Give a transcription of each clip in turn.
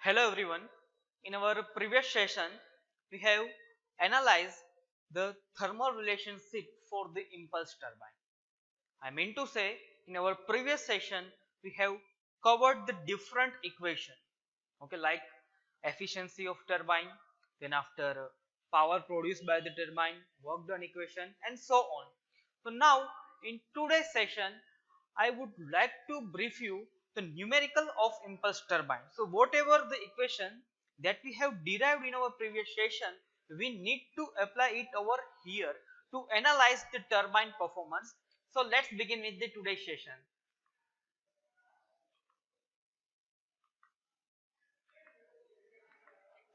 Hello everyone. In our previous session, we have analyzed the thermal relationship for the impulse turbine. I mean to say, in our previous session, we have covered the different equation, okay, like efficiency of turbine, then after power produced by the turbine, work done equation, and so on. So now, in today's session, I would like to brief you the numerical of impulse turbine. So whatever the equation that we have derived in our previous session, we need to apply it over here to analyze the turbine performance. So let's begin with the today's session.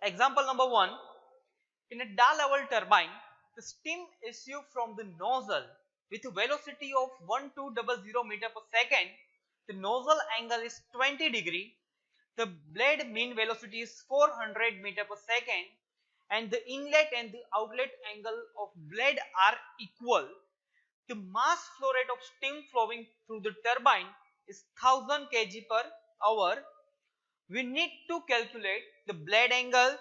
Example number 1. In a DA level turbine, the steam issued from the nozzle with a velocity of 1200 meter per second. The nozzle angle is 20 degree. The blade mean velocity is 400 meter per second, and the inlet and the outlet angle of blade are equal. The mass flow rate of steam flowing through the turbine is 1000 kg per hour. We need to calculate the blade angle,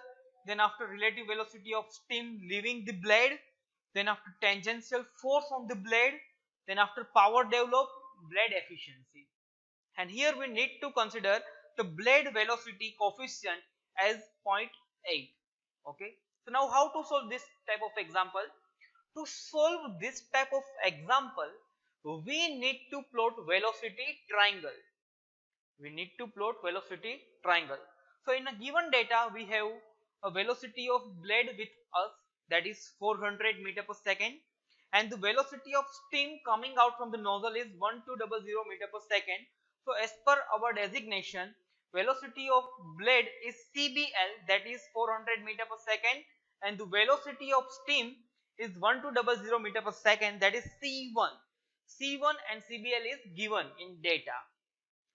then after relative velocity of steam leaving the blade, then after tangential force on the blade, then after power developed, blade efficiency. And here we need to consider the blade velocity coefficient as 0.8. Okay. So now how to solve this type of example? To solve this type of example, we need to plot velocity triangle. We need to plot velocity triangle. So in a given data, we have a velocity of blade with us, that is 400 meter per second, and the velocity of steam coming out from the nozzle is 1200 meter per second. So as per our designation, velocity of blade is CBL, that is 400 meter per second, and the velocity of steam is 1200 meter per second, that is C1. C1 and CBL is given in data.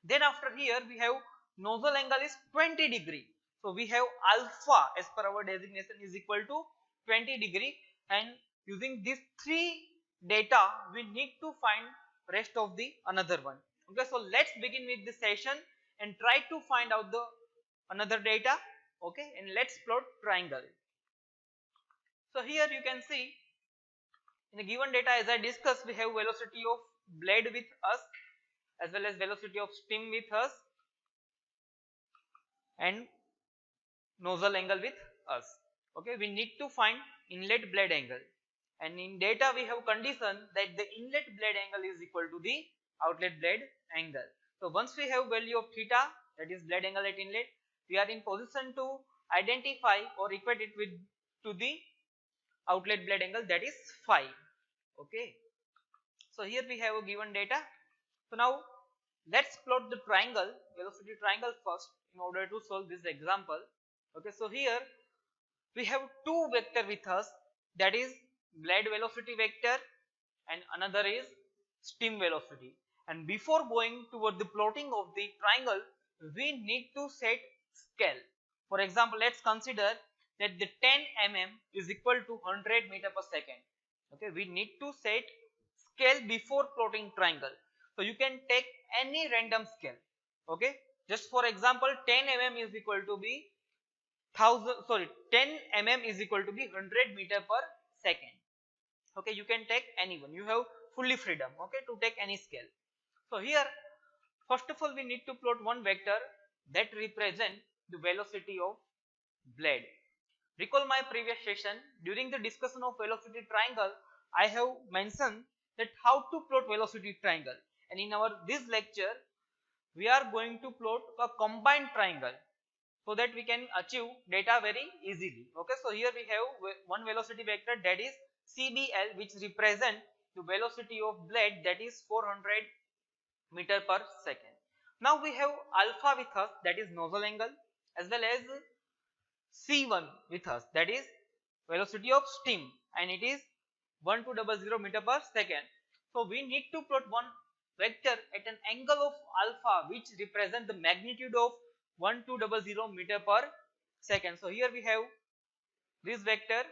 Then after here we have nozzle angle is 20 degree. So we have alpha as per our designation is equal to 20 degree, and using these three data we need to find rest of the another one. Okay, so let's begin with the session and try to find out the another data. Okay, and let's plot triangle. So here you can see in the given data, as I discussed, we have velocity of blade with us as well as velocity of steam with us and nozzle angle with us. Okay, we need to find inlet blade angle, and in data we have condition that the inlet blade angle is equal to the outlet blade angle. So once we have value of theta, that is blade angle at inlet, we are in position to identify or equate it with to the outlet blade angle, that is phi. Okay, so here we have a given data. So now let's plot the triangle, velocity triangle first in order to solve this example. Okay, so here we have two vector with us, that is blade velocity vector and another is steam velocity. And before going toward the plotting of the triangle, we need to set scale. For example, let's consider that the 10 mm is equal to 100 meter per second. Okay, we need to set scale before plotting triangle. So you can take any random scale. Okay, just for example, 10 mm is equal to be 10 mm is equal to be 100 meter per second. Okay, you can take anyone, you have fully freedom, okay, to take any scale. So here first of all we need to plot one vector that represent the velocity of blade. Recall my previous session, during the discussion of velocity triangle I have mentioned that how to plot velocity triangle, and in our this lecture we are going to plot a combined triangle so that we can achieve data very easily. Okay, so here we have one velocity vector, that is CBL, which represent the velocity of blade, that is 400 meter per second. Now we have alpha with us, that is nozzle angle, as well as C1 with us, that is velocity of steam, and it is 1200 meter per second. So we need to plot one vector at an angle of alpha which represent the magnitude of 1200 meter per second. So here we have this vector.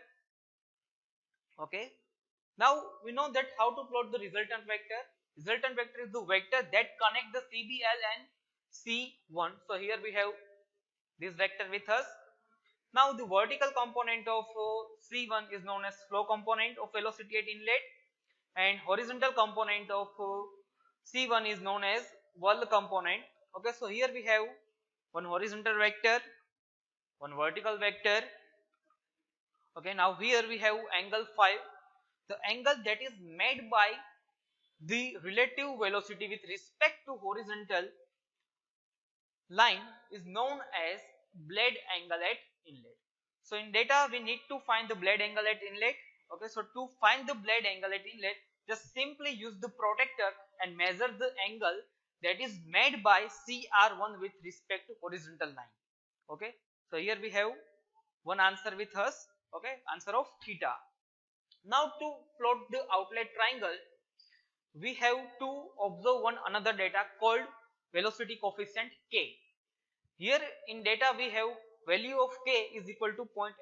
Okay, now we know that how to plot the resultant vector. Resultant vector is the vector that connect the CBL and C1. So here we have this vector with us. Now the vertical component of C1 is known as flow component of velocity at inlet, and horizontal component of C1 is known as whirl component. Okay, so here we have one horizontal vector, one vertical vector. Okay, now here we have angle phi, the angle that is made by the relative velocity with respect to horizontal line is known as blade angle at inlet. So in data we need to find the blade angle at inlet. Okay, so to find the blade angle at inlet, just simply use the protractor and measure the angle that is made by CR1 with respect to horizontal line. Okay, so here we have one answer with us. Okay, answer of theta. Now to plot the outlet triangle, we have to observe one another data called velocity coefficient k. Here in data we have value of k is equal to 0.8,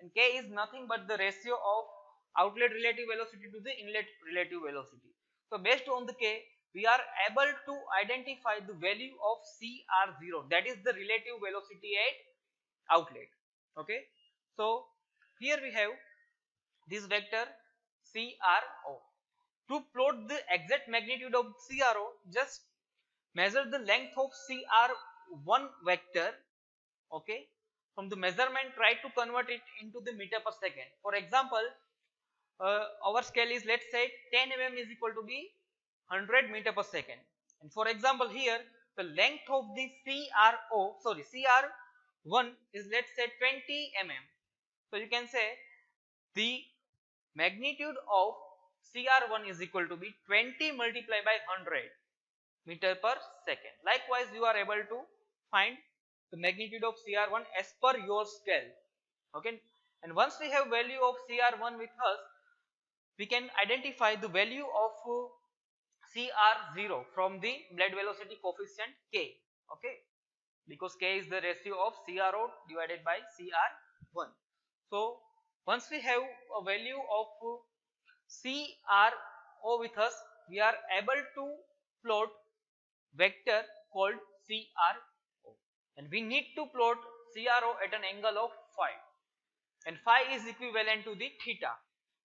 and k is nothing but the ratio of outlet relative velocity to the inlet relative velocity. So based on the k, we are able to identify the value of CR0, that is the relative velocity at outlet. Okay, so here we have this vector CRO. To plot the exact magnitude of CRO, just measure the length of CR1 vector. Okay, from the measurement try to convert it into the meter per second. For example, our scale is, let's say, 10 mm is equal to be 100 meter per second, and for example here the length of the CR1 is, let's say, 20 mm. So you can say the magnitude of CR1 is equal to be 20 multiplied by 100 meter per second. Likewise, you are able to find the magnitude of CR1 as per your scale. Okay, and once we have value of CR1 with us, we can identify the value of CR0 from the blade velocity coefficient k. Okay, because k is the ratio of CRO divided by CR1. So once we have a value of CRO with us, we are able to plot vector called CRO, and we need to plot CRO at an angle of phi, and phi is equivalent to the theta,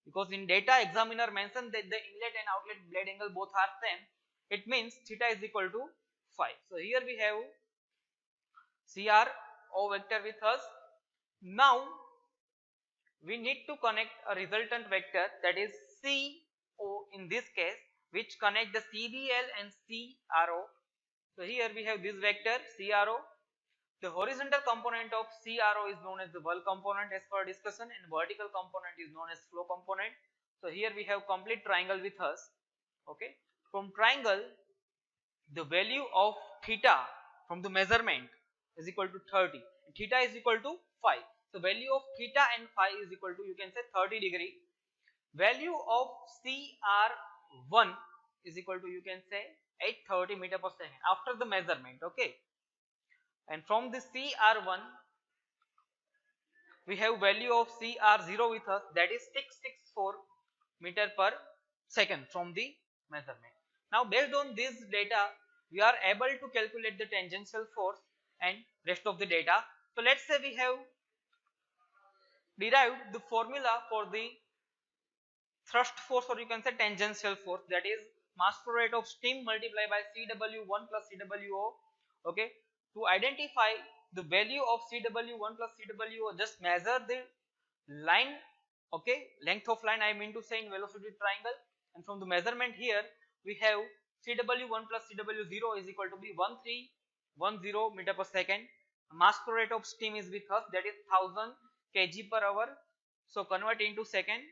because in data examiner mentioned that the inlet and outlet blade angle both are same. It means theta is equal to phi. So here we have CRO vector with us. Now we need to connect a resultant vector, that is CO in this case, which connect the CBL and CRO. So here we have this vector CRO. The horizontal component of CRO is known as the whirl component as per discussion, and vertical component is known as flow component. So here we have complete triangle with us. Okay, from triangle the value of theta from the measurement is equal to 30, and theta is equal to phi. So value of theta and phi is equal to, you can say, 30 degree. Value of CR1 is equal to, you can say, 830 meter per second after the measurement. Okay, and from the CR1 we have value of CR0 with us, that is 664 meter per second from the measurement. Now based on this data we are able to calculate the tangential force and rest of the data. So let's say we have derived the formula for the thrust force, or you can say tangential force, that is mass flow rate of steam multiplied by CW1 plus CWO. Okay, to identify the value of CW1 plus CWO, just measure the line. Okay, length of line I mean to say in velocity triangle, and from the measurement here we have CW1 plus CW0 is equal to be 1310 meter per second. Mass flow rate of steam is with us, that is 1000 kg per hour. So convert into second.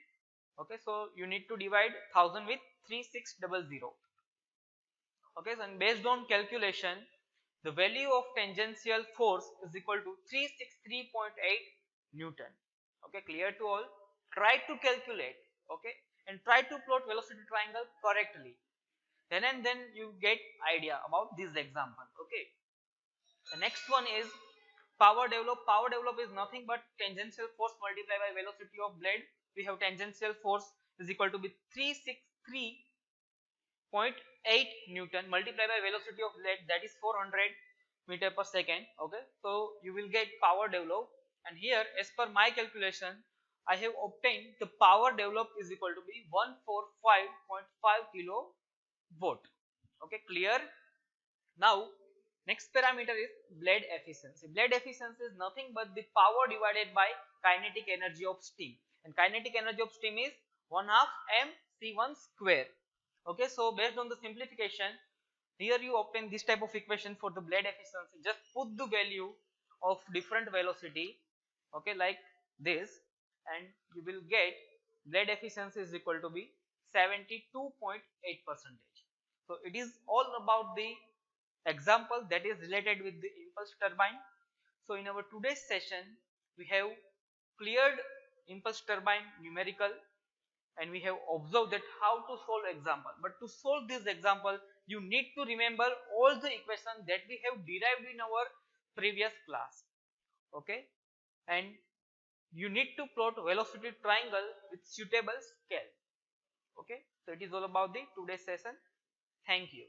Okay, so you need to divide 1000 with 3600. Okay, so and based on calculation the value of tangential force is equal to 363.8 Newton. Okay, clear to all? Try to calculate, okay, and try to plot velocity triangle correctly. Then and then you get idea about this example. Okay, the next one is power develop. Power develop is nothing but tangential force multiplied by velocity of blade. We have tangential force is equal to be 363.8 Newton multiplied by velocity of blade, that is 400. meter per second. Okay, so you will get power developed, and here as per my calculation I have obtained the power developed is equal to be 145.5 kilowatt. Okay, clear? Now next parameter is blade efficiency. Blade efficiency is nothing but the power divided by kinetic energy of steam, and kinetic energy of steam is 1 half mc1 square. Okay, so based on the simplification, here you obtain this type of equation for the blade efficiency. Just put the value of different velocity, okay, like this, and you will get blade efficiency is equal to be 72.8%. So it is all about the example that is related with the impulse turbine. So in our today's session we have cleared impulse turbine numerical, and we have observed that how to solve example. But to solve this example you need to remember all the equations that we have derived in our previous class. Okay, and you need to plot velocity triangle with suitable scale. Okay, so it is all about the today's session. Thank you.